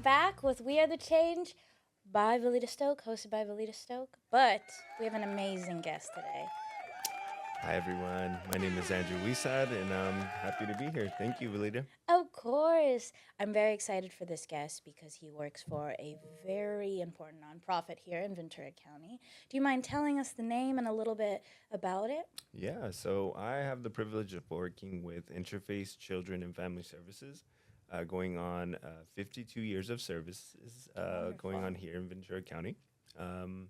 back with We Are the Change by Valita Stoke, hosted by Valita Stoke. But we have an amazing guest today. Hi, everyone. My name is Andrew Huizar, and I'm happy to be here. Thank you, Valida. Of course, I'm very excited for this guest because he works for a very important nonprofit here in Ventura County. Do you mind telling us the name and a little bit about it? Yeah, so I have the privilege of working with Interface Children and Family Services, going on 52 years of services going Wonderful. on here in Ventura County. Um,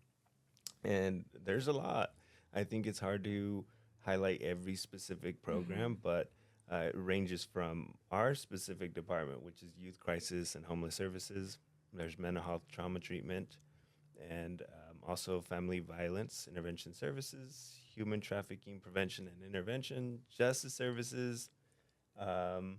and there's a lot. I think it's hard to highlight every specific program, but it ranges from our specific department, which is Youth Crisis and Homeless Services. There's mental health trauma treatment, and also family violence intervention services, human trafficking prevention and intervention, justice services, um,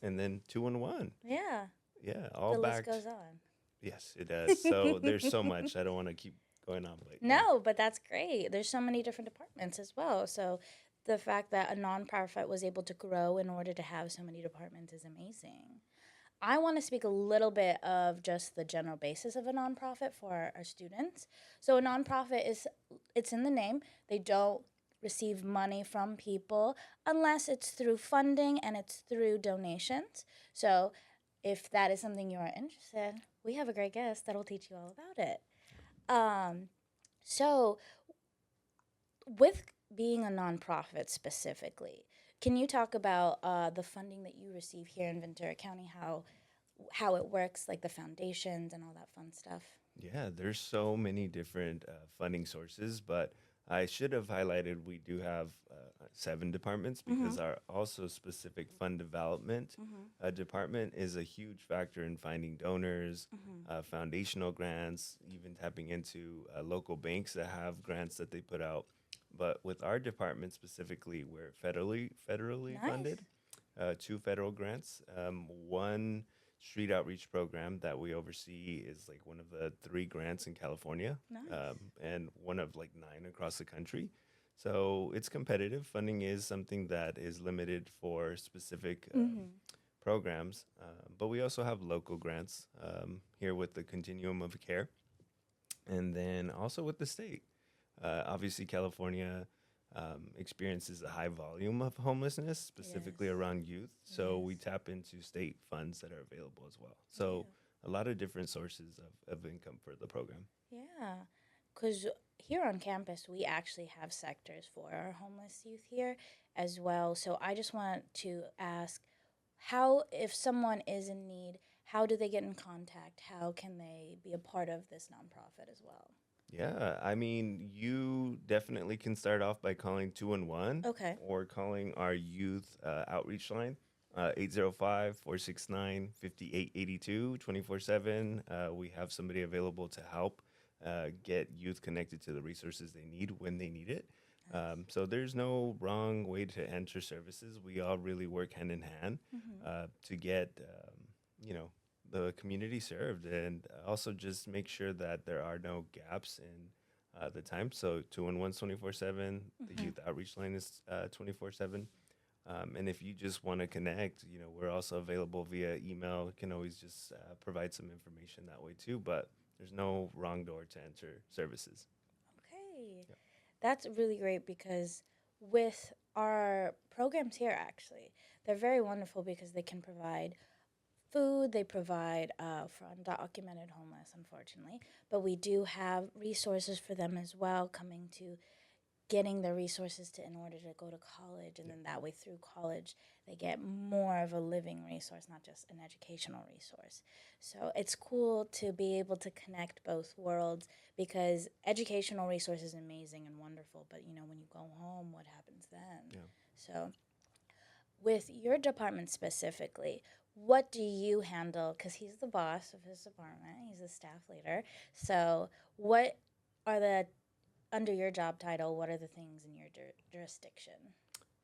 and then 211. Yeah, Yeah, all the list backed. goes on. Yes, it does. So there's so much. I don't want to keep going on, but yeah. No, but that's great. There's so many different departments as well. So the fact that a nonprofit was able to grow in order to have so many departments is amazing. I want to speak a little bit of just the general basis of a nonprofit for our students. So a nonprofit is it's in the name. They don't receive money from people unless it's through funding and it's through donations. So if that is something you are interested, we have a great guest that'll teach you all about it. Um, so with being a nonprofit specifically, can you talk about the funding that you receive here in Ventura County, how it works, like the foundations and all that fun stuff? Yeah, there's so many different funding sources, but I should have highlighted we do have seven departments Mm-hmm. because our also specific fund development Mm-hmm. department is a huge factor in finding donors, Mm-hmm. foundational grants, even tapping into local banks that have grants that they put out. But with our department specifically, we're federally Nice. funded, two federal grants, one street outreach program that we oversee is like one of the three grants in California, Nice. and one of like nine across the country. So it's competitive. Funding is something that is limited for specific Mm-hmm. programs, but we also have local grants here with the Continuum of Care, and then also with the state. Obviously, California experiences a high volume of homelessness, specifically Yes. around youth. So Yes. we tap into state funds that are available as well. Yeah. So a lot of different sources of income for the program. Yeah. Because here on campus, we actually have sectors for our homeless youth here as well. So I just want to ask how, if someone is in need, how do they get in contact? How can they be a part of this nonprofit as well? Yeah, I mean, you definitely can start off by calling 211 Okay. or calling our youth outreach line, 805 469 24/7. We have somebody available to help get youth connected to the resources they need when they need it. Nice. So there's no wrong way to enter services. We all really work hand in hand Mm-hmm. to get, you know, the community served, and also just make sure that there are no gaps in the time. So 211's 24/7. The Mm-hmm. youth outreach line is 24/7. And if you just want to connect, we're also available via email. You can always just provide some information that way too. But there's no wrong door to enter services. Okay. Yep. That's really great because with our programs here, actually, they're very wonderful because they can provide food, they provide for undocumented homeless, unfortunately, but we do have resources for them as well, coming to getting the resources to in order to go to college, and Yep. then that way through college they get more of a living resource, not just an educational resource. So it's cool to be able to connect both worlds because educational resource is amazing and wonderful, but when you go home, what happens then? Yeah. So with your department specifically, what do you handle? Because he's the boss of his department, he's the staff leader. So, what are the, under your job title, what are the things in your jurisdiction?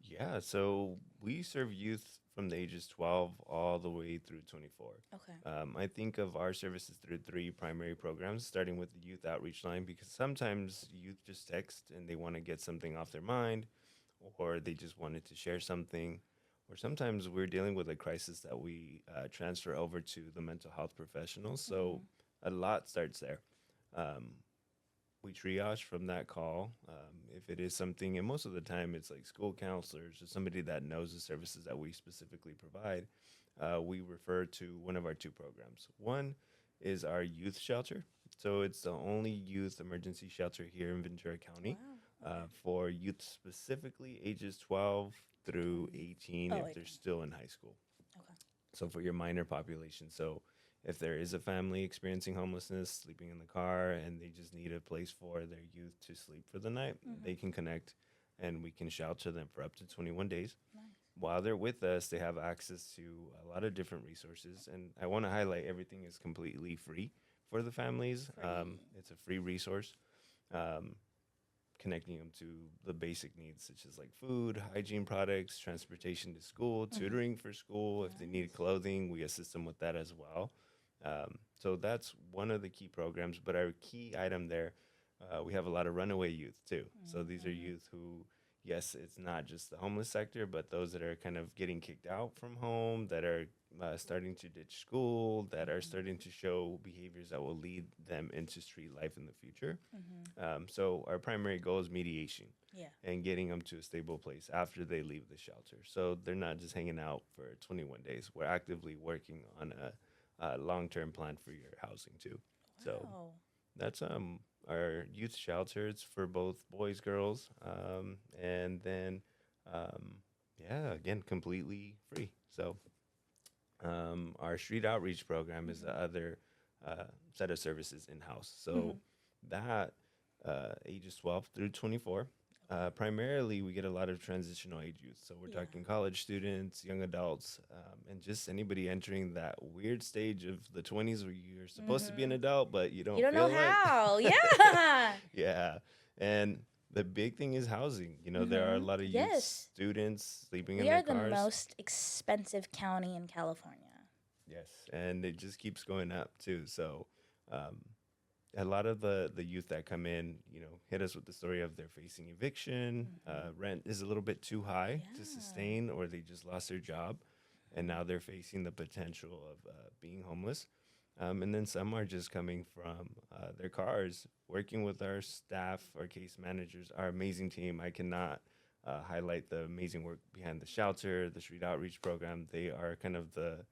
Yeah. So we serve youth from the ages 12 all the way through 24. Okay. I think of our services through three primary programs, starting with the youth outreach line, because sometimes youth just text and they want to get something off their mind, or they just wanted to share something, or sometimes we're dealing with a crisis that we transfer over to the mental health professionals. So a lot starts there. Um, we triage from that call. If it is something, and most of the time it's like school counselors or somebody that knows the services that we specifically provide, we refer to one of our two programs. One is our youth shelter. So it's the only youth emergency shelter here in Ventura County Wow. Okay. for youth specifically ages 12 through 18 Oh, if they're 18. still in high school. Okay. So for your minor population. So if there is a family experiencing homelessness, sleeping in the car, and they just need a place for their youth to sleep for the night, they can connect and we can shelter them for up to 21 days. Nice. While they're with us, they have access to a lot of different resources. And I want to highlight everything is completely free for the families. It's a free resource. Um, Connecting them to the basic needs such as like food, hygiene products, transportation to school, tutoring for school. If they need clothing, we assist them with that as well. So that's one of the key programs. But our key item there, we have a lot of runaway youth too. So these are youth who, yes, it's not just the homeless sector, but those that are kind of getting kicked out from home, that are starting to ditch school, that are starting to show behaviors that will lead them into street life in the future. So our primary goal is mediation Yeah. and getting them to a stable place after they leave the shelter. So they're not just hanging out for 21 days. We're actively working on a long-term plan for your housing too. So Wow. that's our youth shelter. It's for both boys, girls, and then yeah, again, completely free. So our street outreach program is the other set of services in house. So that ages 12 through 24. Primarily, we get a lot of transitional age youth. So we're Yeah. talking college students, young adults, and just anybody entering that weird stage of the 20s where you're supposed to be an adult, but you don't You don't know feel like. how. Yeah. Yeah. And the big thing is housing. You know, there are a lot of youth Yes. students sleeping in We their are the cars. most expensive county in California. Yes, and it just keeps going up too. So, um, a lot of the youth that come in, you know, hit us with the story of they're facing eviction, rent is a little bit too high to Yeah. sustain, or they just lost their job, and now they're facing the potential of being homeless. And then some are just coming from their cars, working with our staff, our case managers, our amazing team. I cannot highlight the amazing work behind the shelter, the street outreach program. They are kind of the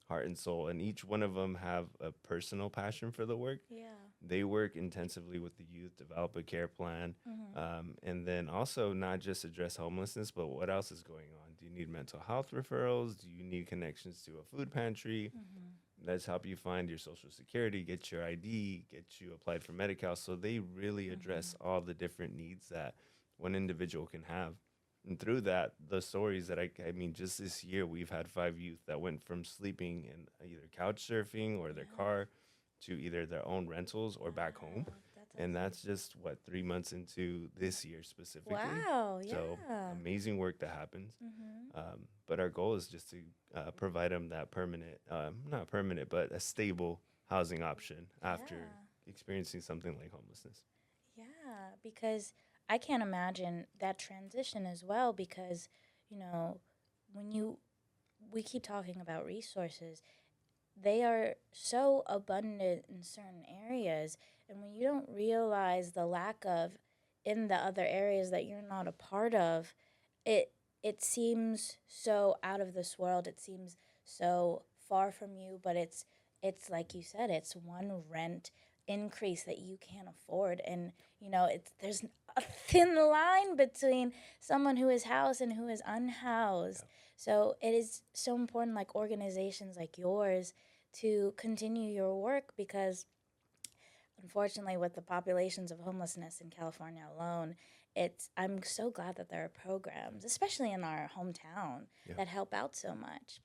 heart and soul, and each one of them have a personal passion for the work. Yeah. They work intensively with the youth, develop a care plan, and then also not just address homelessness, but what else is going on? Do you need mental health referrals? Do you need connections to a food pantry? Let's help you find your social security, get your ID, get you applied for Medi-Cal. So they really address all the different needs that one individual can have. And through that, the stories that I mean, just this year, we've had 5 youth that went from sleeping in either couch surfing or their car to either their own rentals or back home. And that's just what 3 months into this year specifically. Wow. Yeah. So amazing work that happens. But our goal is just to provide them that permanent, not permanent, but a stable housing option after experiencing something like homelessness. Yeah, because I can't imagine that transition as well because, you know, we keep talking about resources, they are so abundant in certain areas, and when you don't realize the lack of in the other areas that you're not a part of, it seems so out of this world. It seems so far from you, but it's like you said, it's one rent increase that you can't afford, and there's a thin line between someone who is housed and who is unhoused. So it is so important, like organizations like yours, to continue your work because unfortunately with the populations of homelessness in California alone, I'm so glad that there are programs, especially in our hometown, that help out so much.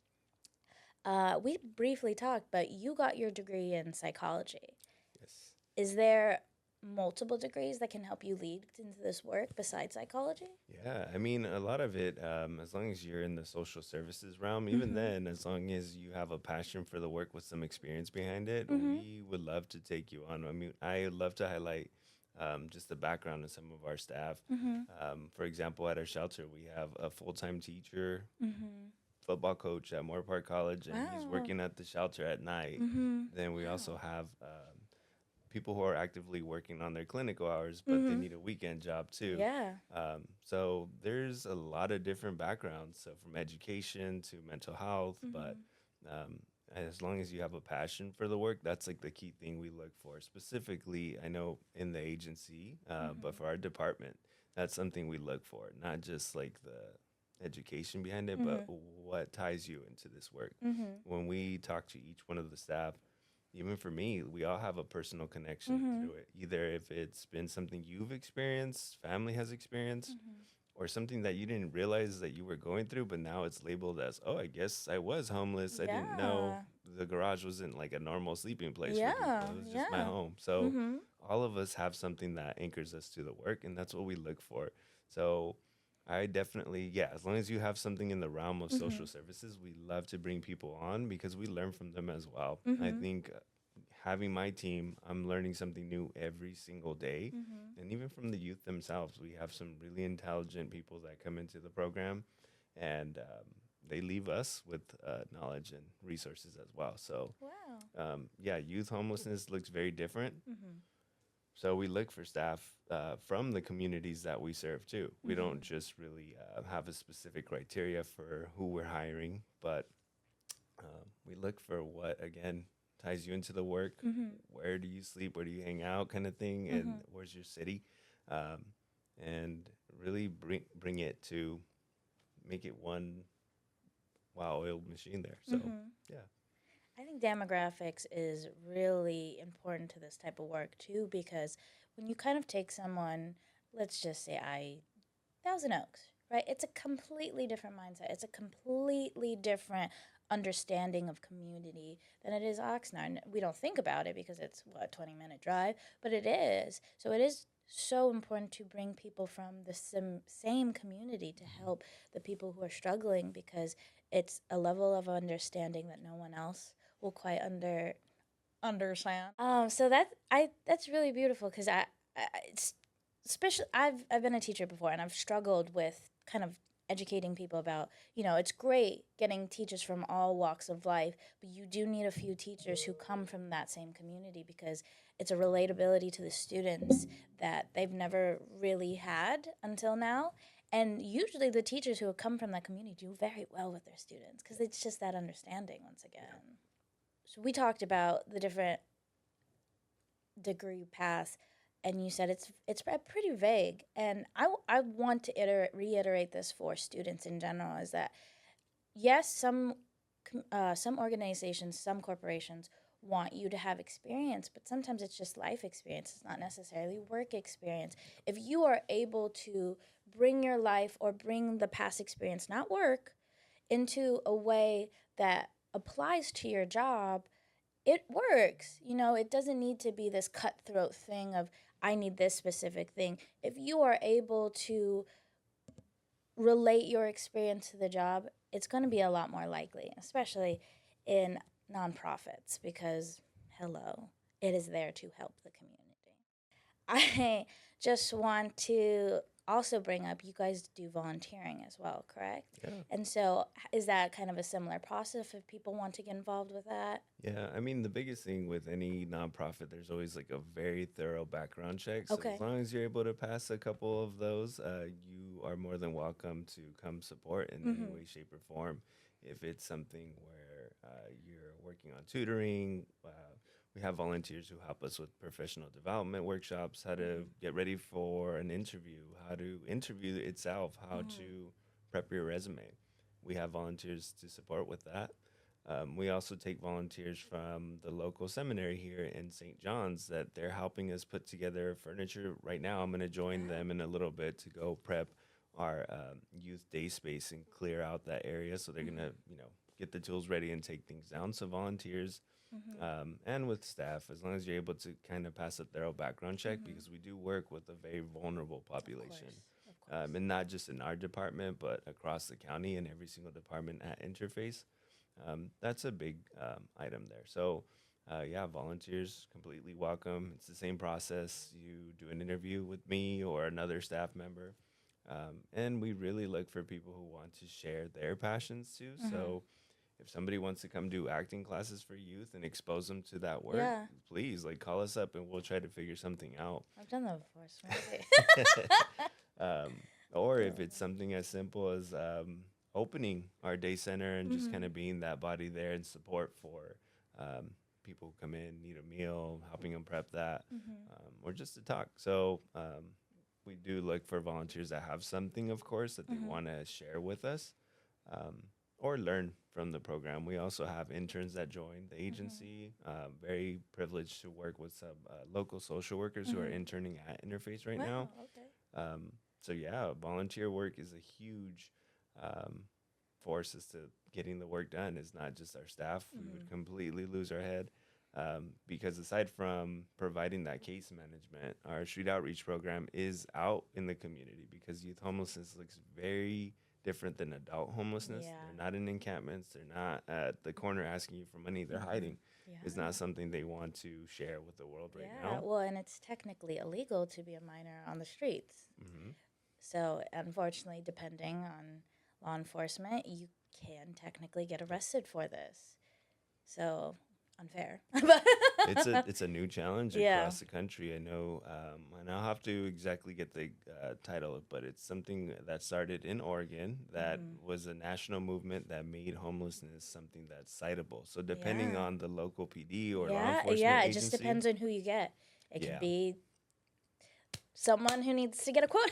We briefly talked, but you got your degree in psychology. Yes. Is there multiple degrees that can help you lead into this work besides psychology? Yeah, I mean, a lot of it, as long as you're in the social services realm, even then, as long as you have a passion for the work with some experience behind it, we would love to take you on. I mean, I love to highlight just the background of some of our staff. Mhm. For example, at our shelter, we have a full-time teacher, Mhm. football coach at Moore Park College, and he's Wow. working at the shelter at night. Mhm. Then we also Wow. have people who are actively working on their clinical hours, but they Mhm. need a weekend job too. Yeah. So there's a lot of different backgrounds, so from education to mental health, but Mhm. um, as long as you have a passion for the work, that's like the key thing we look for. Specifically, I know in the agency, but Mhm. for our department, that's something we look for, not just like the education behind it, but Mhm. what ties you into this work. Mhm. When we talk to each one of the staff, even for me, we all have a personal connection Mhm. through it. Either if it's been something you've experienced, family has experienced, Mhm. or something that you didn't realize that you were going through, but now it's labeled as, oh, I guess I was homeless. I didn't know Yeah. the garage wasn't like a normal sleeping place for people. Yeah. It was just my Yeah. home. So Mhm. all of us have something that anchors us to the work, and that's what we look for. So I definitely, yeah, as long as you have something in the realm of social Mhm. services, we love to bring people on because we learn from them as well. I Mhm. think having my team, I'm learning something new every single day. Mhm. And even from the youth themselves, we have some really intelligent people that come into the program, and they leave us with knowledge and resources as well. So, Wow. yeah, youth homelessness looks very different. Mhm. So we look for staff from the communities that we serve too. We don't Mhm. just really have a specific criteria for who we're hiring, but we look for what again ties you into the work. Mhm. Where do you sleep? Where do you hang out? Kind of thing, and Mhm. where's your city? Um, and really bring it to make it one well-oiled machine there. So Mhm. yeah, I think demographics is really important to this type of work too, because when you kind of take someone, let's just say I Thousand Oaks, right? It's a completely different mindset. It's a completely different understanding of community than it is Oxnard. And we don't think about it because it's what 20-minute drive, but it is. So it is so important to bring people from the same community to help the people who are struggling, because it's a level of understanding that no one else will quite understand. So that's really beautiful, because it's especially I've been a teacher before, and I've struggled with kind of educating people about, it's great getting teachers from all walks of life, but you do need a few teachers who come from that same community, because it's a relatability to the students that they've never really had until now. And usually the teachers who have come from that community do very well with their students, because it's just that understanding once again. So we talked about the different degree paths, and you said it's pretty vague. And I want to reiterate this for students in general, is that yes, some organizations, some corporations want you to have experience, but sometimes it's just life experience. It's not necessarily work experience. If you are able to bring your life or bring the past experience, not work, into a way that applies to your job, it works. It doesn't need to be this cutthroat thing of, I need this specific thing. If you are able to relate your experience to the job, it's going to be a lot more likely, especially in nonprofits, because, hello, it is there to help the community. I just want to also bring up, you guys do volunteering as well, correct? yeah. And so is that kind of a similar process if people want to get involved with that? Yeah, I mean, the biggest thing with any nonprofit, there's always like a very thorough background check. So as Okay. long as you're able to pass a couple of those, you are more than welcome to come support in any Mhm. way, shape, or form. If it's something where you're working on tutoring, we have volunteers who help us with professional development workshops, how to Mhm. get ready for an interview, how to interview itself, how Mhm. to prep your resume. We have volunteers to support with that. We also take volunteers from the local seminary here in St. John's that they're helping us put together furniture. Right now, I'm going to join them in a little bit to go prep our youth day space and clear out that area. So they're going Mhm. to, get the tools ready and take things down. So volunteers Mhm. and with staff, as long as you're able to kind of pass a thorough background check, Mhm. because we do work with a very vulnerable Of population. course. Of course. And not just in our department, but across the county and every single department at Interface. That's a big item there. So yeah, volunteers completely welcome. It's the same process. You do an interview with me or another staff member. And we really look for people who want to share their passions too. Mm-hmm. So if somebody wants to come do acting classes for youth and expose them to that work, Yeah, please like call us up and we'll try to figure something out. I've done that before. So maybe. um, or if it's something as simple as opening our day center and just kind Mm-hmm. of being that body there and support for um, people who come in, need a meal, helping them prep that, Mm-hmm. or just to talk. So we do look for volunteers that have something, of course, that they Mm-hmm. want to share with us. Um, or learn from the program. We also have interns that join the Mm-hmm. agency. Very privileged to work with some local social workers who are Mm-hmm. interning at Interface right now. Wow. Okay. Um, so yeah, volunteer work is a huge um, force as to getting the work done. It's not just our staff. We Mm-hmm. would completely lose our head because aside from providing that case management, our street outreach program is out in the community because youth homelessness looks very different than adult homelessness. Yeah. They're not in encampments. They're not at the corner asking you for money. They're Mm-hmm. hiding. It's Yeah. not something they want to share with the world right Yeah. now. Well, and it's technically illegal to be a minor on the streets. Hmm. So, unfortunately, depending on law enforcement, you can technically get arrested for this. So, unfair. It's a new challenge Yeah. across the country. I know, and I'll have to exactly get the title, but it's something that started in Oregon that Mm-hmm. was a national movement that made homelessness something that's citable. So depending Yeah. on the local PD or law Yeah. enforcement Yeah. It just agency, depends on who you get. It could yeah, be someone who needs to get a quote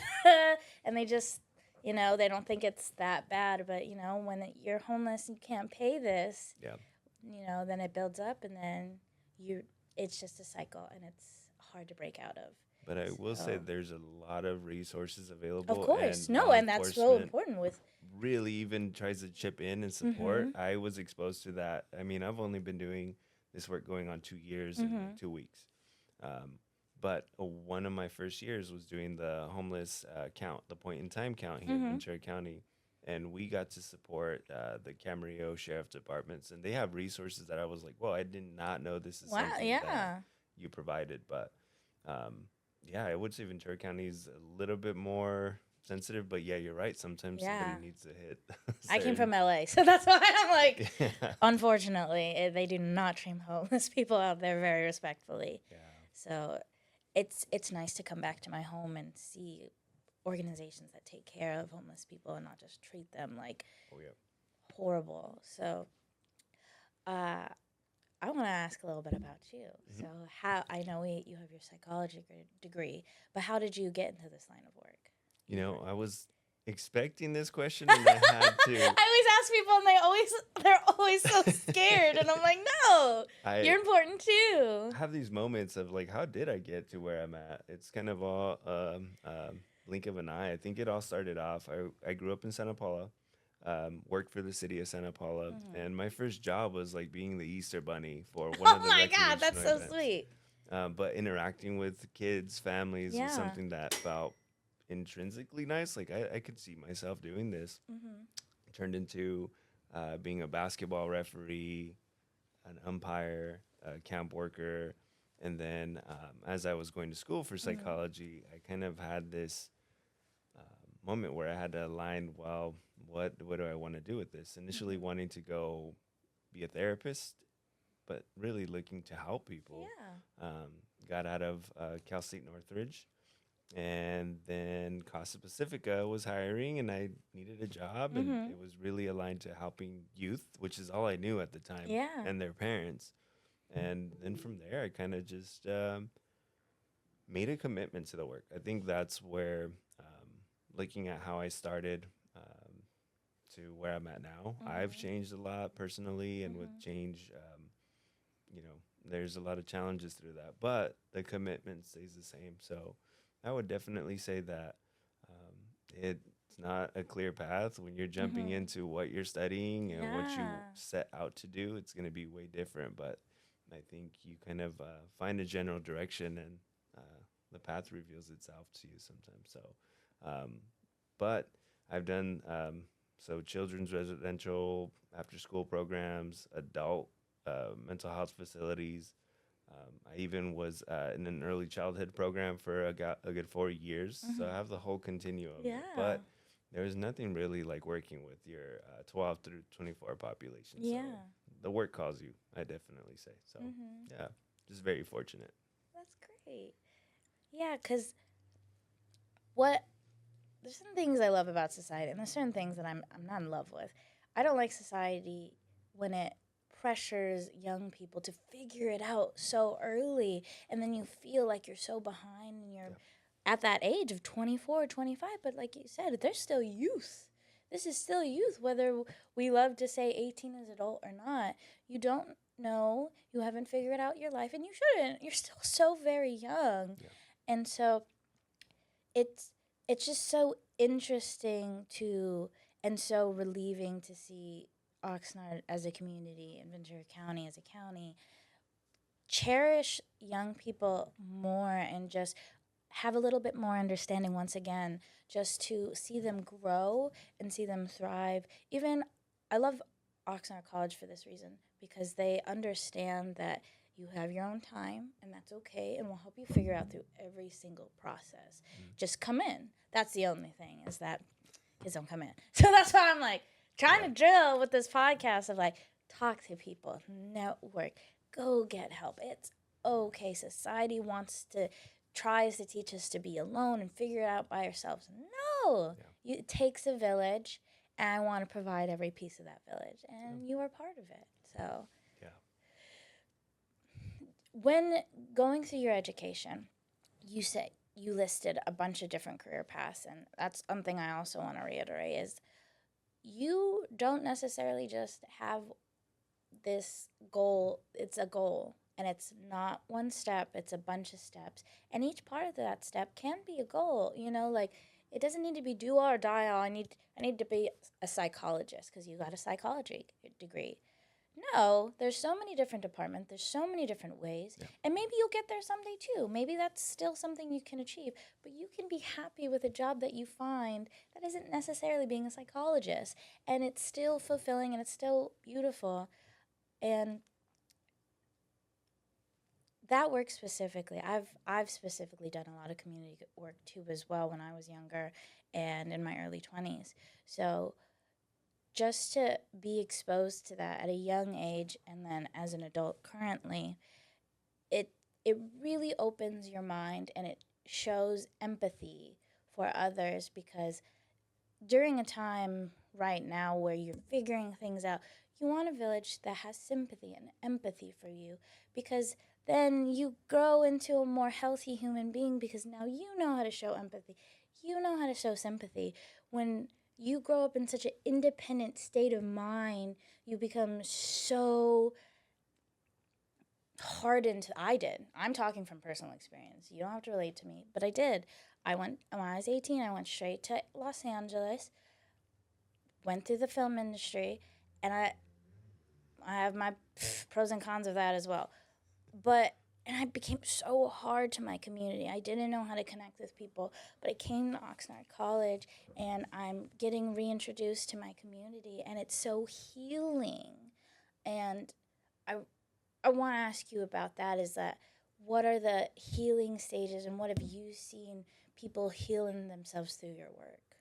and they just, they don't think it's that bad. But, when you're homeless and you can't pay this, yeah. then it builds up and then you, it's just a cycle and it's hard to break out of. But I will say So, there's a lot of resources of available, course. and No, law and that's so enforcement important with. really even tries to chip in and support. Mm-hmm. I was exposed to that. I mean, I've only been doing this work going on 2 years and Mm-hmm. 2 weeks. Um, but one of my first years was doing the homeless count, the point in time count here in Mm-hmm. Ventura County. And we got to support the Camarillo Sheriff Departments. And they have resources that I was like, whoa, I did not know this is Wow. something that Yeah. you provided. But um, yeah, I would say Ventura County is a little bit more sensitive. But yeah, you're right. Sometimes somebody Yeah. needs to hit I came certain. from LA, so that's why I'm like, Yeah. unfortunately, they do not treat homeless people out there very respectfully. Yeah. So it's nice to come back to my home and see organizations that take care of homeless people and not just treat them like Oh yeah. horrible. So uh, I want to ask a little bit about you. Mhm. So how I know you have your psychology degree, but how did you get into this line of work? You know, I was expecting this question and I had to. I always ask people and they're always so scared and I'm like, no, you're I important too. have these moments of like, how did I get to where I'm at? It's kind of all blink of an eye. I think it all started off. I grew up in Santa Paula, worked for the city of Santa Paula, Mhm. and my first job was like being the Easter bunny for one Oh of the my God, that's recreational so events. sweet. But interacting with kids, families was Yeah. something that felt intrinsically nice. Like I could see myself doing this. Mm-hmm. It turned into being a basketball referee, an umpire, a camp worker, and then as I was going to school for Mm-hmm. psychology, I kind of had this moment where I had to align. Well, what do I want to do with this? Initially, Mm-hmm. wanting to go be a therapist, but really looking to help people. Yeah. Got out of Cal State Northridge, and then Costa Pacifica was hiring, and I needed a job, and Mm-hmm. it was really aligned to helping youth, which is all I knew at the time, Yeah. and their parents. And then from there, I kind of just made a commitment to the work. I think that's where, looking at how I started to where I'm at now, I've Mm-hmm. changed a lot personally, and with Mm-hmm. change, you know, there's a lot of challenges through that, but the commitment stays the same. So I would definitely say that it's not a clear path when you're jumping Mm-hmm. into what you're studying and what you Yeah. set out to do. It's going to be way different, but I think you kind of find a general direction, and the path reveals itself to you sometimes. So, um, but I've done so children's residential after school programs, adult mental health facilities. I even was in an early childhood program for a good 4 years, so I have the whole continuum. Yeah. But there's nothing really like working with your 12 through 24 population. Yeah. So the work calls you, I definitely say. So yeah, just very fortunate. That's great. Yeah, because what there's some things I love about society, and there's certain things that I'm not in love with. I don't like society when it pressures young people to figure it out so early, and then you feel like you're so behind, and you're at that age of 24, 25. But like you said, there's still youth. This is still youth, whether we love to say 18 is adult or not. You don't know. You haven't figured out your life, and you shouldn't. You're still so very young, and so it's it's just so interesting to and so relieving to see Oxnard as a community and Ventura County as a county cherish young people more and just have a little bit more understanding once again, just to see them grow and see them thrive. Even I love Oxnard College for this reason, because they understand that you have your own time and that's okay, and we'll help you figure out through every single process. Just come in. That's the only thing, is that kids don't come in. So that's why I'm like trying to drill with this podcast of like, talk to people, network, go get help. It's okay. Society tries to teach us to be alone and figure it out by ourselves. No, it takes a village, and I want to provide every piece of that village, and you are part of it. So when going through your education, you listed a bunch of different career paths, and that's something I also want to reiterate is you don't necessarily just have this goal. It's a goal, and it's not one step, it's a bunch of steps, and each part of that step can be a goal. Like, it doesn't need to be do or die. I need to be a psychologist because you got a psychology degree. No, there's so many different departments, there's so many different ways, and maybe you'll get there someday too. Maybe that's still something you can achieve, but you can be happy with a job that you find that isn't necessarily being a psychologist, and it's still fulfilling and it's still beautiful. And that work specifically, I've specifically done a lot of community work too as well when I was younger and in my early 20s. So just to be exposed to that at a young age, and then as an adult currently, it really opens your mind, and it shows empathy for others, because during a time right now where you're figuring things out, you want a village that has sympathy and empathy for you, because then you grow into a more healthy human being, because now you know how to show empathy. You know how to show sympathy. When you grow up in such an independent state of mind, you become so hardened. I did. I'm talking from personal experience. You don't have to relate to me, but I did. When I was 18, I went straight to Los Angeles, went through the film industry, and I have my pros and cons of that as well. And I became so hard to my community. I didn't know how to connect with people, but I came to Oxnard College, and I'm getting reintroduced to my community, and it's so healing. And I want to ask you about that, is that what are the healing stages, and what have you seen people healing themselves through your work?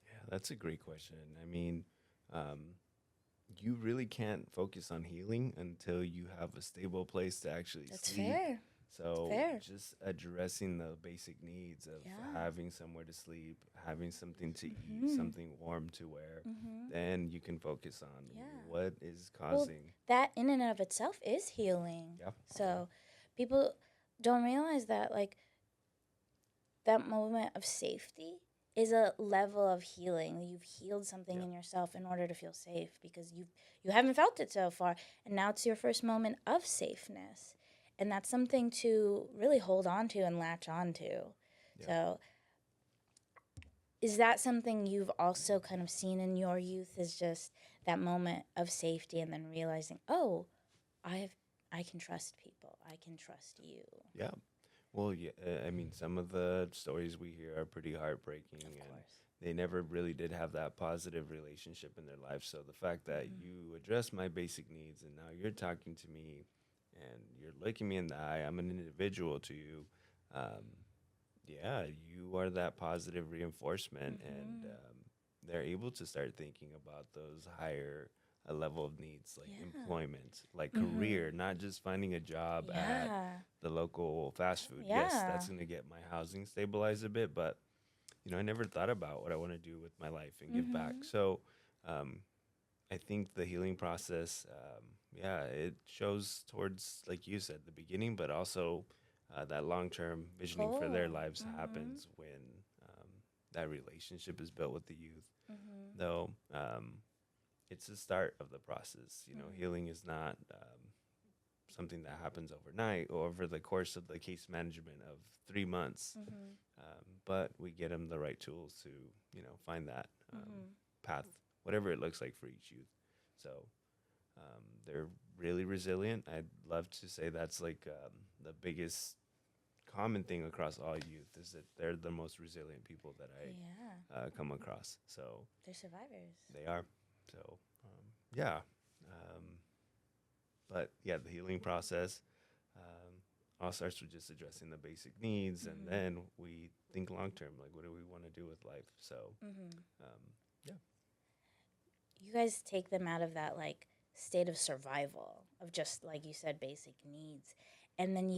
Yeah, that's a great question. I mean, you really can't focus on healing until you have a stable place to actually That's sleep. fair. So fair. just addressing the basic needs of having somewhere to sleep, having something to eat, something warm to wear, then you can focus on what is causing. That in and of itself is healing. Yeah. So people don't realize that, like, that moment of safety is a level of healing. You've healed something in yourself in order to feel safe, because you haven't felt it so far, and now it's your first moment of safeness. And that's something to really hold on to and latch on to. Yeah. So is that something you've also kind of seen in your youth, is just that moment of safety, and then realizing, oh, I can trust people. I can trust you. Yeah. Well, yeah, I mean, some of the stories we hear are pretty heartbreaking, Of and course. they never really did have that positive relationship in their life. So the fact that Mm-hmm. you address my basic needs and now you're talking to me and you're looking me in the eye, I'm an individual to you. Um, yeah, you are that positive reinforcement, and Mm-hmm. they're able to start thinking about those higher level of needs like Yeah. employment, like Mm-hmm. career, not just finding a job at Yeah. the local fast food. Yes, Yeah. that's going to get my housing stabilized a bit, but I never thought about what I want to do with my life and give back. Mm-hmm. So, um, I think the healing process, yeah, it shows towards, like you said, the beginning, but also that long term visioning for their Cool. lives Mm-hmm. happens when um, that relationship is built with the youth. Mm-hmm. Though it's the start of the process. Mm-hmm. Healing is not something that happens overnight or over the course of the case management of 3 months. Mm-hmm. But we get them the right tools to, find that Mm-hmm. path, whatever it looks like for each youth. So they're really resilient. I'd love to say that's like the biggest common thing across all youth is that they're the most resilient people that Yeah. I come across. So They're survivors. they are. So yeah. Um, but yeah, the healing process all starts with just addressing the basic needs, and Mm-hmm. then we think long term, like what do we want to do with life? So Mm-hmm. um, yeah. You guys take them out of that like state of survival of just like you said basic needs, and then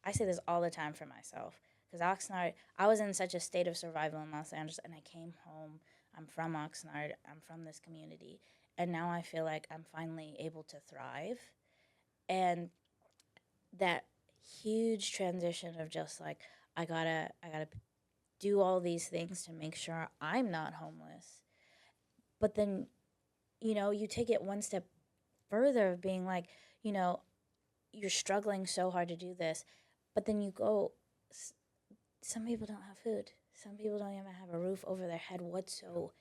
I say this all the time for myself because Oxnard, I was in such a state of survival in Los Angeles, and I came home. I'm from Oxnard. I'm from this community, and now I feel like I'm finally able to thrive, and that huge transition of just like I gotta do all these things to make sure I'm not homeless. But then, you take it one step further of being like, you know, you're struggling so hard to do this, but then you go, some people don't have food. Some people don't even have a roof over their head whatsoever.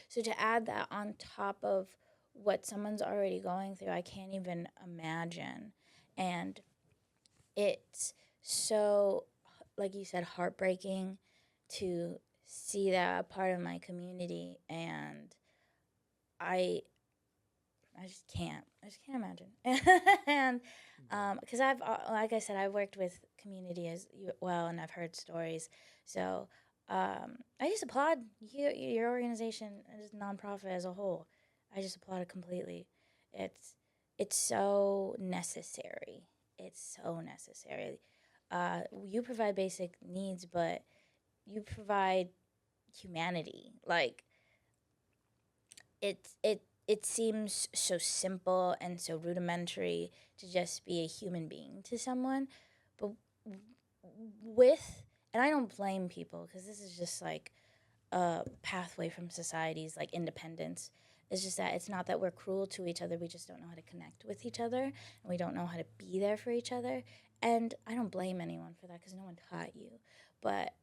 So to add that on top of what someone's already going through, I can't even imagine. And it's so, like you said, heartbreaking to see that a part of my community, and I I just can't. I just can't imagine. And because like I said, I've worked with community as well, and I've heard stories. So I just applaud your organization as a nonprofit as a whole. I just applaud it completely. It's it's so necessary. It's so necessary. You provide basic needs, but you provide humanity. Like it seems so simple and so rudimentary to just be a human being to someone, but with and I don't blame people because this is just like a pathway from society's like independence. It's just that it's not that we're cruel to each other, we just don't know how to connect with each other, and we don't know how to be there for each other. And I don't blame anyone for that because no one taught you. But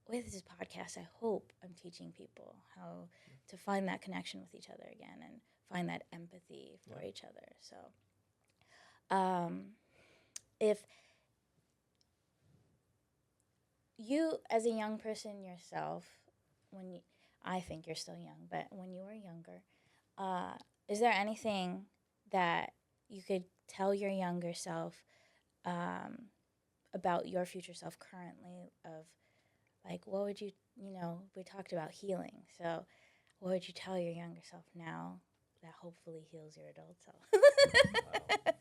with this podcast, I hope I'm teaching people how to find that connection with each other again and find that empathy for Yeah. each other. So, if you, as a young person yourself, when you, I think you're still young, but when you were younger, uh, is there anything that you could tell your younger self um, about your future self currently? Of like, what would you, we talked about healing. So, what would you tell your younger self now that hopefully heals your adult Wow. self?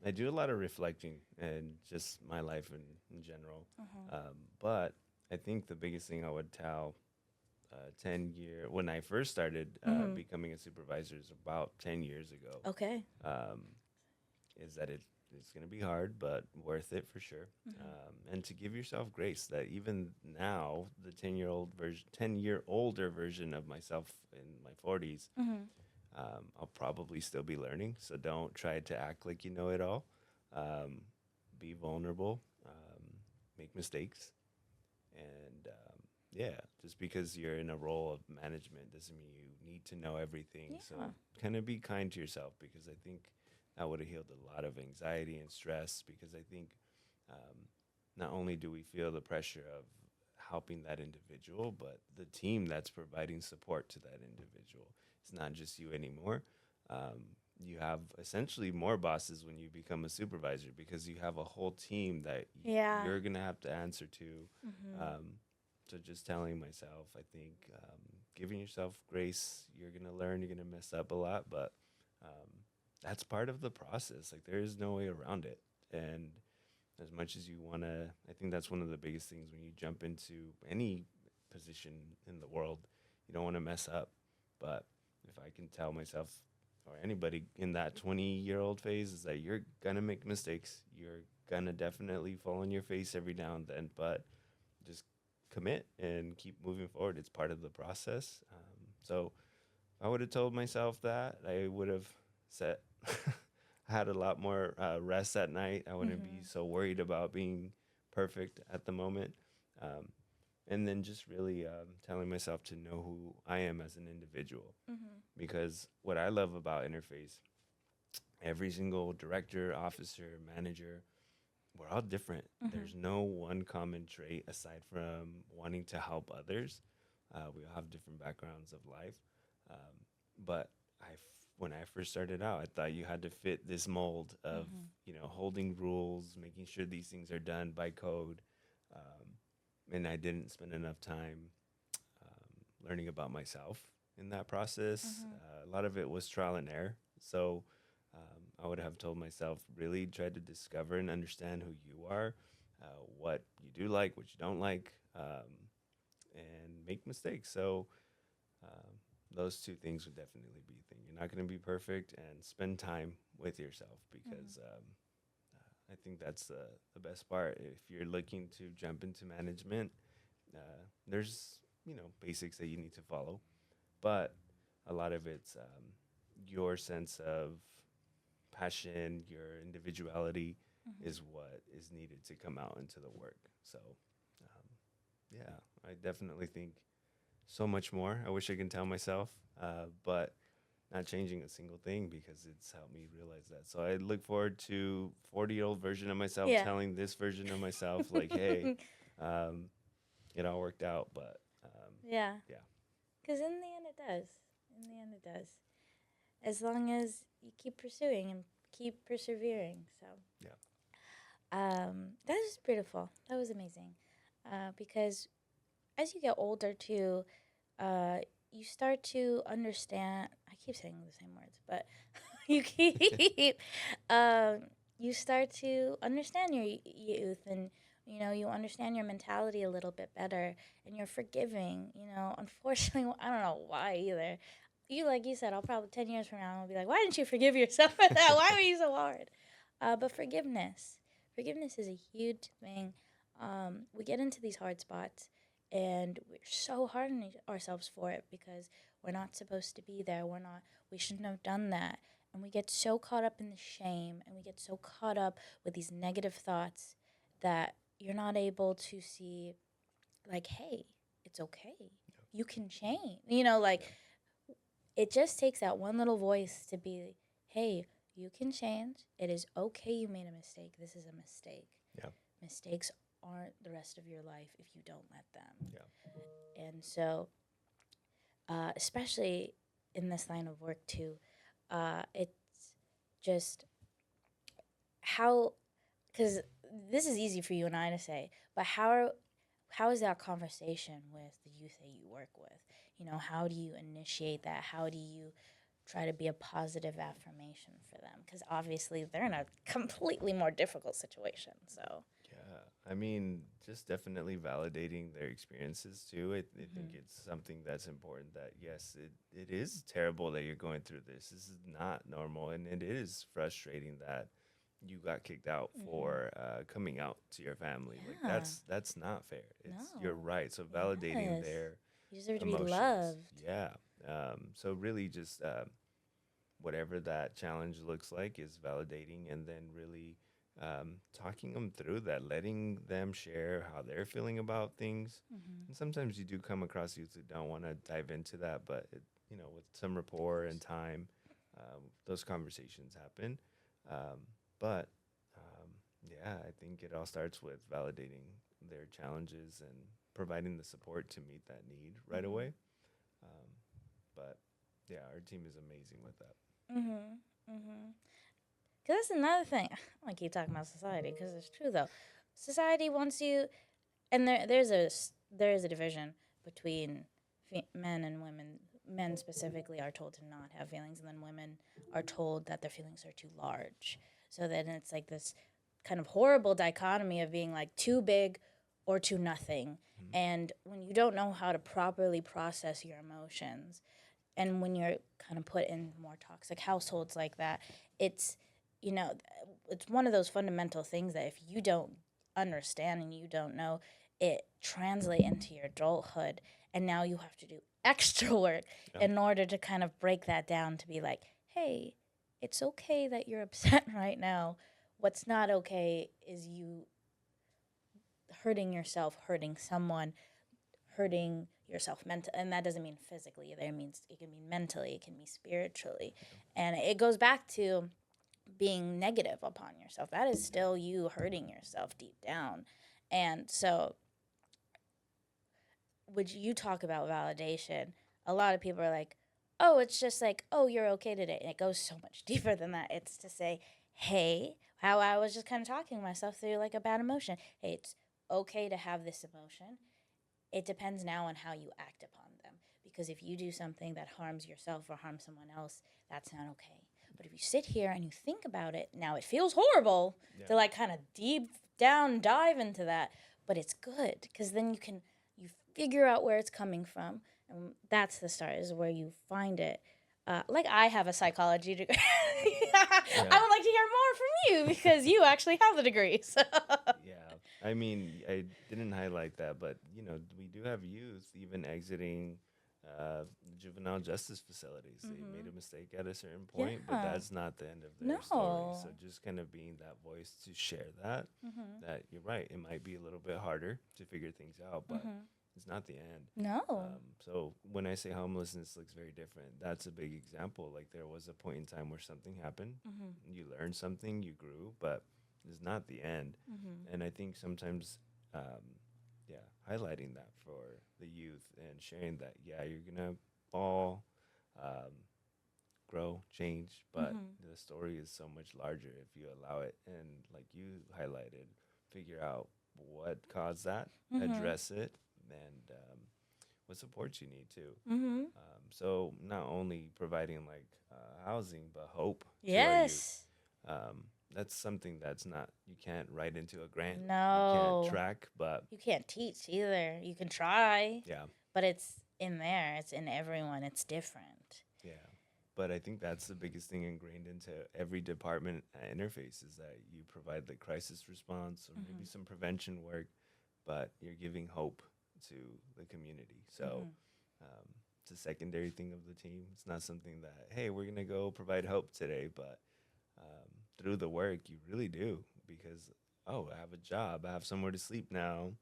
I do a lot of reflecting and just my life in general. But I think the biggest thing I would tell 10 year when I first started Mm-hmm. becoming a supervisor is about 10 years ago. Okay. Um, is that it's going to be hard, but worth it for sure. Mm-hmm. And to give yourself grace that even now, the 10-year older version of myself in my 40s, Mm-hmm. I'll probably still be learning. So don't try to act like you know it all. Um, be vulnerable, make mistakes, and yeah, just because you're in a role of management doesn't mean you need to know everything. So Yeah. kind of be kind to yourself because I think that would have healed a lot of anxiety and stress because I think not only do we feel the pressure of helping that individual, but the team that's providing support to that individual. It's not just you anymore. You have essentially more bosses when you become a supervisor because you have a whole team that Yeah. you're going to have to answer to. Mm-hmm. So just telling myself, I think giving yourself grace, you're going to learn, you're going to mess up a lot, but um, that's part of the process. Like there is no way around it. And as much as you want to, I think that's one of the biggest things when you jump into any position in the world, you don't want to mess up. But if I can tell myself or anybody in that 20-year-old phase is that you're going to make mistakes, you're going to definitely fall on your face every now and then, but just commit and keep moving forward. It's part of the process. So if I would have told myself that, I would have set had a lot more rest at night. I wouldn't be Mm-hmm. so worried about being perfect at the moment. Um, and then just really telling myself to know who I am as an individual. Mm-hmm. Because what I love about Interface, every single director, officer, manager, we're all different. Mm-hmm. There's no one common trait aside from wanting to help others. We all have different backgrounds of life. Um, but when I first started out, I thought you had to fit this mold of, Mm-hmm. holding rules, making sure these things are done by code. Um, and I didn't spend enough time learning about myself in that process. Mm-hmm. A lot of it was trial and error. So I would have told myself, really try to discover and understand who you are, what you do like, what you don't like, and make mistakes. So um, those two things would definitely be a thing. You're not going to be perfect, and spend time with yourself because I think that's the best part. If you're looking to jump into management, there's basics that you need to follow, but a lot of it's your sense of passion, your individuality Mm-hmm. is what is needed to come out into the work. So, yeah, I definitely think so much more. I wish I can tell myself, but not changing a single thing because it's helped me realize that. So I look forward to 40-year-old version of myself Yeah. telling this version of myself, like, hey, um, it all worked out. But Yeah. yeah, Because in the end, it does. In the end, it does. As long as you keep pursuing and keep persevering. So, yeah, that was beautiful. That was amazing. Because as you get older, too, uh, you start to understand. I keep saying the same words, but you keep. um, you start to understand your youth, and you understand your mentality a little bit better, and you're forgiving. Unfortunately, I don't know why either. Like you said, I'll probably 10 years from now I'll be like, why didn't you forgive yourself for that? Why were you so hard? But forgiveness is a huge thing. We get into these hard spots, and we're so hard on ourselves for it because we're not supposed to be there. We shouldn't have done that. And we get so caught up in the shame, and we get so caught up with these negative thoughts that you're not able to see, like, hey, it's okay. You can change. Like, yeah, it just takes that one little voice to be, hey, you can change. It is okay you made a mistake. This is a mistake. yeah, Mistakes aren't the rest of your life if you don't let them. yeah, And so, especially in this line of work, too, it's just how, because this is easy for you and I to say, but how is that conversation with the youth that you work with? How do you initiate that? How do you try to be a positive affirmation for them? Because obviously they're in a completely more difficult situation. So, yeah. I mean, just definitely validating their experiences too. I think mm-hmm. it's something that's important. That yes, it is terrible that you're going through this. This is not normal, and it is frustrating that you got kicked out Mm-hmm. for coming out to your family. Like Yeah, that's not fair. You're no, right. So validating yes, their you deserve to be emotions. loved. Yeah. So really just whatever that challenge looks like is validating and then really talking them through that, letting them share how they're feeling about things. Mm-hmm. And sometimes you do come across youth who don't want to dive into that, but with some Of rapport and course. time, those conversations happen. Um, but yeah, Yeah, I think it all starts with validating their challenges and providing the support to meet that need right Mm-hmm. away. Um, but yeah, our team is amazing with that. Mm-hmm. Mm-hmm. Because that's another thing. I want to keep talking about society because it's true though. Society wants you, and there is a division between men and women. Men specifically are told to not have feelings, and then women are told that their feelings are too large. So then it's like this kind of horrible dichotomy of being like too big or too nothing. Mhm. And when you don't know how to properly process your emotions, and when you're kind of put in more toxic households like that, it's you know it's one of those fundamental things that if you don't understand and you don't know, it translate into your adulthood, and now you have to do extra work Yeah. in order to kind of break that down to be like, hey, it's okay that you're upset right now. What's not okay is you hurting yourself, hurting someone, hurting yourself mentally, and that doesn't mean physically either. It means it can mean mentally, it can be spiritually, and it goes back to being negative upon yourself. That is still you hurting yourself deep down. And so, when you talk about validation, a lot of people are like, oh, it's just like, oh, you're okay today. And it goes so much deeper than that. It's to say, hey, how I was just kind of talking myself through like a bad emotion. Hey, it's okay to have this emotion. It depends now on how you act upon them. Because if you do something that harms yourself or harms someone else, that's not okay. But if you sit here and you think about it, now it feels horrible to Yeah. like kind of deep down dive into that, but it's good because then you figure out where it's coming from, and that's the start is where you find it. Like I have a psychology degree. Yeah. I would like to hear more from you because you actually have the degree. So. Yeah. I mean, I didn't highlight that, but we do have youth even exiting juvenile justice facilities. They made a Mm-hmm. mistake at a certain point, but Yeah. that's not the end of their story. So No. just kind of being that voice to share that, Mm-hmm. that you're right, it might be a little bit harder to figure things out, but Mm-hmm. it's not the end. No. So when I say homelessness looks very different, that's a big example. Like there was a point in time where something happened, Mm-hmm. you learned something, you grew, but it's not the end. Mm-hmm. And I think sometimes, yeah, highlighting that for the youth and sharing that, yeah, you're gonna fall, um, grow, change, but Mm-hmm. the story is so much larger if you allow it. And like you highlighted, figure out what caused that, Mm-hmm. address it, and what support you need to. Mm-hmm. So not only providing like housing, but hope to our youth. Yes. Um, that's something that's not you can't write into a grant. You can't No. track, but You can't teach either. You can try, yeah, but it's in there. It's in everyone. It's different. yeah. But I think that's the biggest thing ingrained into every department interface is that you provide the crisis response or Mm-hmm. maybe some prevention work, but you're giving hope to the community. So Mm-hmm. it's a secondary thing of the team. It's not something that hey, we're gonna go provide hope today, but through the work, you really do because oh, I have a job, I have somewhere to sleep now,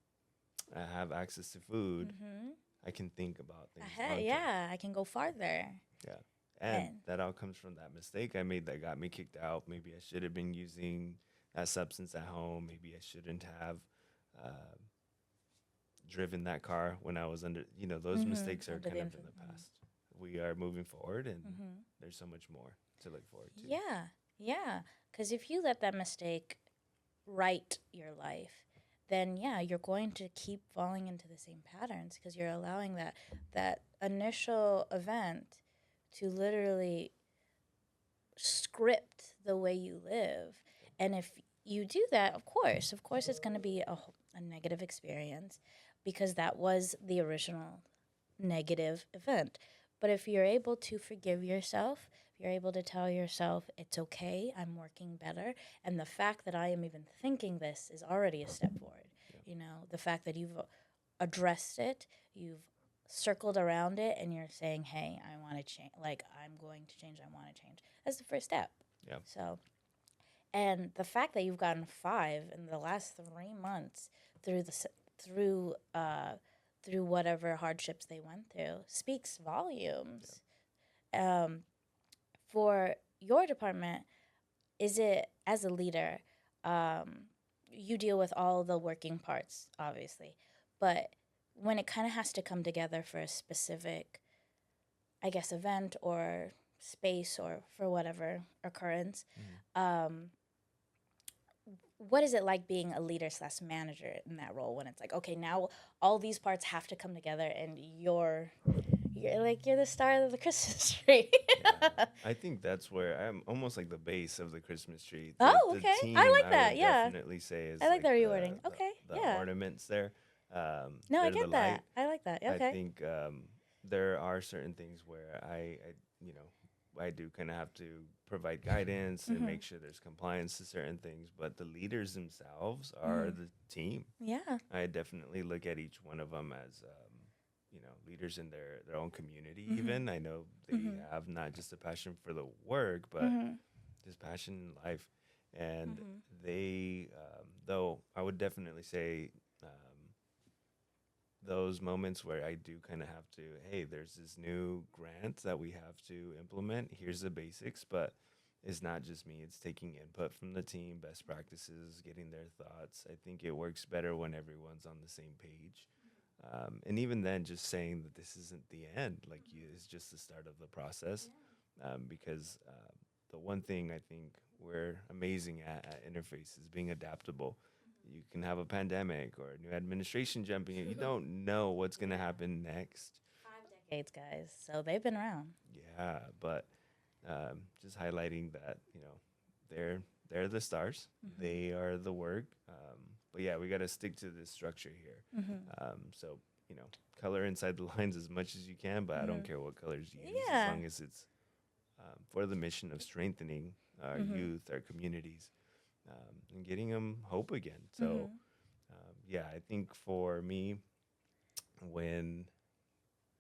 I have access to food, Mm-hmm. I can think about things long term. Yeah, I can go farther. Yeah. And And that all comes from that mistake I made that got me kicked out. Maybe I should have been using that substance at home. Maybe I shouldn't have uh, driven that car when I was under, those mistakes are under the kind of in influence. the past. We are moving forward and Mm-hmm. there's so much more to look forward to. Yeah, yeah. Because if you let that mistake write your life, then yeah, you're going to keep falling into the same patterns because you're allowing that initial event to literally script the way you live. And if you do that, of course, it's going to be a negative experience because that was the original negative event. But if you're able to forgive yourself, if you're able to tell yourself, it's okay, I'm working better, and the fact that I am even thinking this is already a step forward. Yeah. You know, the fact that you've addressed it, you've circled around it, and you're saying, hey, I want to change, like, I'm going to change, I want to change. That's the first step. Yeah. So, and the fact that you've gotten 5 in the last 3 months through through through whatever hardships they went through speaks volumes. Um, for your department, is it as a leader? Um, you deal with all the working parts, obviously, but when it kind of has to come together for a specific, I guess, event or space or for whatever occurrence, um, what is it like being a leader slash manager in that role when it's like, okay, now all these parts have to come together and you're the star of the Christmas tree. Yeah, I think that's where I'm almost like the base of the Christmas tree. Oh, The okay. I team like I that. would Yeah. definitely say is I like like that rewording. Okay. the Yeah. ornaments there. No, I They're the get light. that. I like that. I Okay. think there are certain things where you know, I do kind of have to provide guidance and Mhm. make sure there's compliance to certain things, but the leaders themselves are Mhm. the team. Yeah. I definitely look at each one of them as, leaders in their own community. Mhm. Even I know they Mhm. have not just a passion for the work, but Mhm. just passion in life. And Mhm. they, though I would definitely say, those moments where I do kind of have to, hey, there's this new grant that we have to implement. Here's the basics, but it's not just me. It's taking input from the team, best practices, getting their thoughts. I think it works better when everyone's on the same page. And even then, just saying that this isn't the end, like it's just the start of the process. Because the one thing I think we're amazing at Interface is being adaptable. You can have a pandemic or a new administration jumping in. You don't know what's going to happen next. 5 decades, guys. So they've been around. Yeah, but just highlighting that, they're the stars. Mhm. They are the work. But yeah, we got to stick to this structure here. Mhm. So you know, color inside the lines as much as you can, but I don't Mhm. care what colors you use as Yeah. long as it's for the mission of strengthening our Mhm. youth, our communities, and getting them hope again. So Mhm. yeah, I think for me, when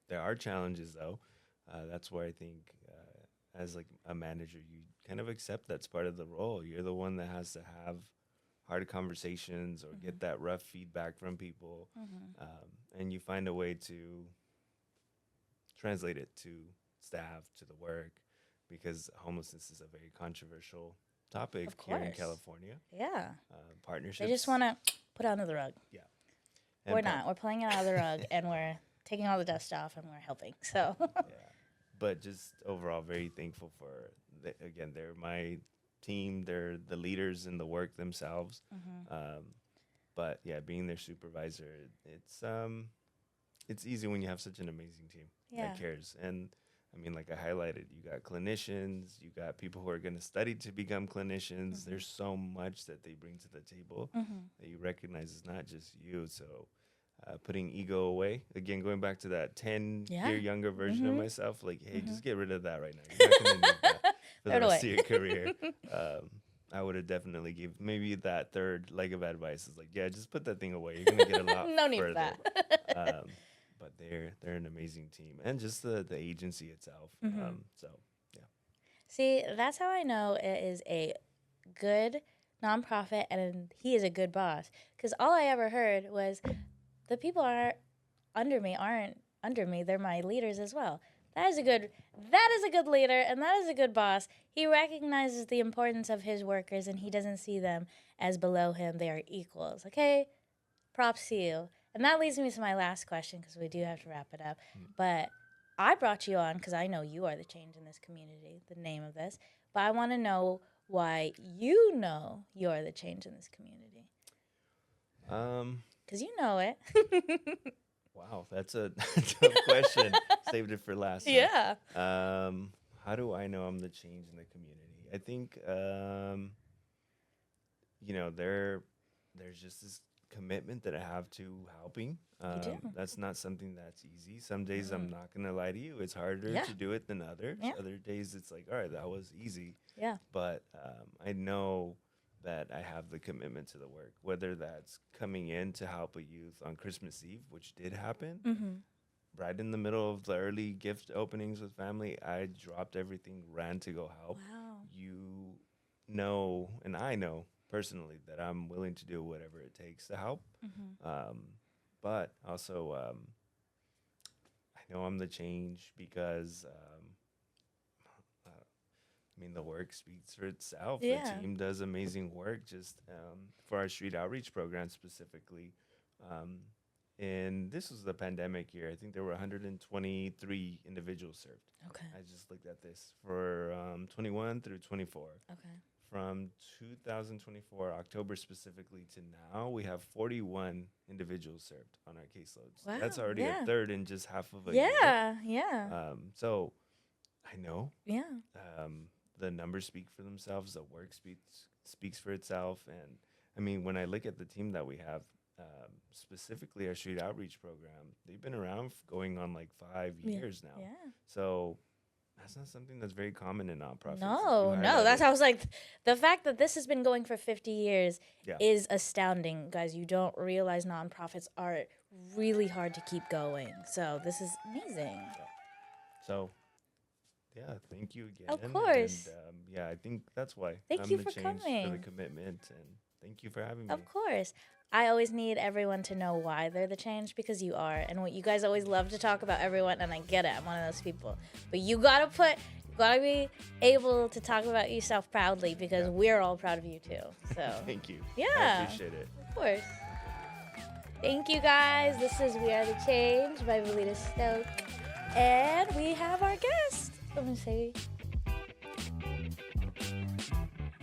there are challenges though, that's where I think as like a manager, you kind of accept that's part of the role. You're the one that has to have hard conversations or Mhm. get that rough feedback from people, Mhm. and you find a way to translate it to staff, to the work, because homelessness is a very controversial topic Of here in course. California. Yeah. They just Partnerships, want to put it under the rug. yeah, We're and not. We're pulling it out of the rug and we're taking all the dust off and we're helping. So. yeah, but just overall, very thankful for again. They're my team. They're the leaders in the work themselves. Mhm. Um, but yeah, being their supervisor, it's easy when you have such an amazing team Yeah. that cares. And I mean, like I highlighted, you got clinicians, you got people who are going to study to become clinicians. Mhm. There's so much that they bring to the table Mhm. that you recognize is not just you. So, putting ego away, again, going back to that 10-year Yeah. younger version of Mhm. myself, like, hey, Mhm. just get rid of that right now. You're not going to need that for Throw the it rest away. of your career. Um, I would have definitely give maybe that third leg of advice is like, yeah, just put that thing away. You're gonna get a lot No need for further. that. But they're an amazing team, and just the agency itself. Mhm. So yeah, See, that's how I know it is a good nonprofit and he is a good boss. Because all I ever heard was the people aren't under me. They're my leaders as well. That is a good leader and that is a good boss. He recognizes the importance of his workers and he doesn't see them as below him. They are equals. Okay? Props to you. And that leads me to my last question because we do have to wrap it up. But I brought you on because I know you are the change in this community, the name of this. But I want to know why you know you're the change in this community. um, Because you know it. wow, that's a tough question. Saved it for last, huh? Yeah. How do I know I'm the change in the community? I think there's just this commitment that I have to helping. You do. That's not something that's easy. Some days I'm Mm-mm. not gonna lie to you, it's harder Yeah. to do it than others. Yeah. Other days it's like, all right, that was easy. Yeah. But I know that I have the commitment to the work, whether that's coming in to help a youth on Christmas Eve, which did happen. Mm-hmm. Right in the middle of the early gift openings with family, I dropped everything, ran to go help. Wow. You know, and I know personally that I'm willing to do whatever it takes to help. Mm-hmm. But also, I know I'm the change because I mean, the work speaks for itself. Yeah. The team does amazing work just for our street outreach program specifically. And this was the pandemic year. I think there were 123 individuals served. Okay. I just looked at this for 21 through 24. Okay. From 2024, October specifically, to now, we have 41 individuals served on our caseloads. Wow, That's already yeah. a third in just half of a year. Yeah. So I know Yeah. the numbers speak for themselves. The work speaks for itself. And I mean, when I look at the team that we have, specifically our street outreach program, they've been around going on like 5 years now. Yeah. So that's not something that's very common in nonprofits. No. That's how I was like, the fact that this has been going for 50 years Yeah. is astounding, guys. You don't realize nonprofits are really hard to keep going. So this is amazing. So, yeah, thank you again. Of course. And, yeah, I think that's why. Thank you the for change, for the coming. commitment, and thank you for having me. Of course. I always need everyone to know why they're the change, because you are. And what you guys always love to talk about everyone, and I get it. I'm one of those people. But you gotta be able to talk about yourself proudly, because we're all proud of you too. So Thank you. Yeah. I appreciate it. of course. Thank you guys. This is We Are the Change by Valita Stoke. And we have our guest. Let me say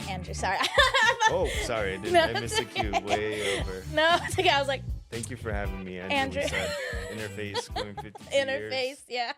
Andrew, sorry. Oh, sorry. I didn't. No, I missed the it's cue okay. way over. No, it's okay. I was like, Thank you for having me, Andrew. Andrew. We said interface going 52 years. interface, yeah.